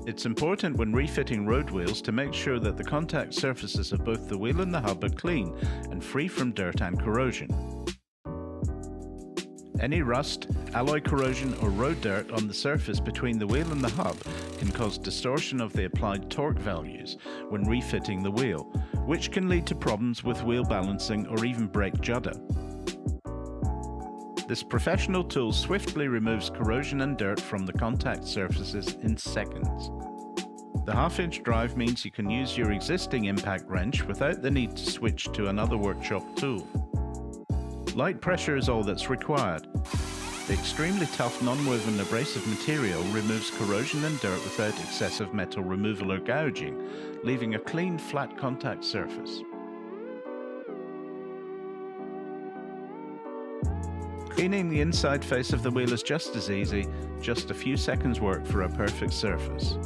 It's important when refitting road wheels to make sure that the contact surfaces of both the wheel and the hub are clean and free from dirt and corrosion. Any rust, alloy corrosion or road dirt on the surface between the wheel and the hub can cause distortion of the applied torque values when refitting the wheel, which can lead to problems with wheel balancing or even brake judder. This professional tool swiftly removes corrosion and dirt from the contact surfaces in seconds. The half-inch drive means you can use your existing impact wrench without the need to switch to another workshop tool. Light pressure is all that's required. The extremely tough non-woven abrasive material removes corrosion and dirt without excessive metal removal or gouging, leaving a clean, flat contact surface. Cleaning the inside face of the wheel is just as easy, just a few seconds work for a perfect surface.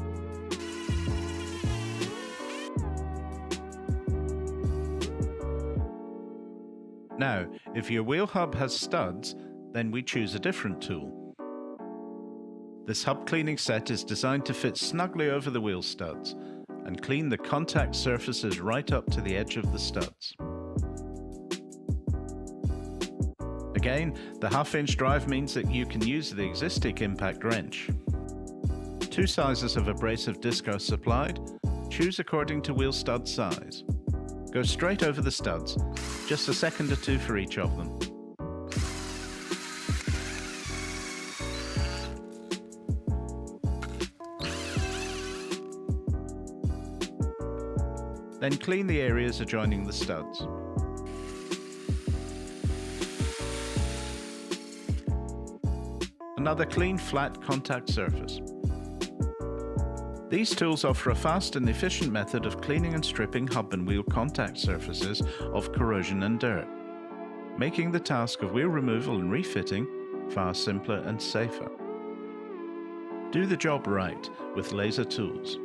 Now, if your wheel hub has studs, then we choose a different tool. This hub cleaning set is designed to fit snugly over the wheel studs and clean the contact surfaces right up to the edge of the studs. Again, the half-inch drive means that you can use the existing impact wrench. 2 sizes of abrasive disc are supplied. Choose according to wheel stud size. Go straight over the studs, just a second or two for each of them. Then clean the areas adjoining the studs. Another clean, flat contact surface. These tools offer a fast and efficient method of cleaning and stripping hub and wheel contact surfaces of corrosion and dirt, making the task of wheel removal and refitting far simpler and safer. Do the job right with laser tools.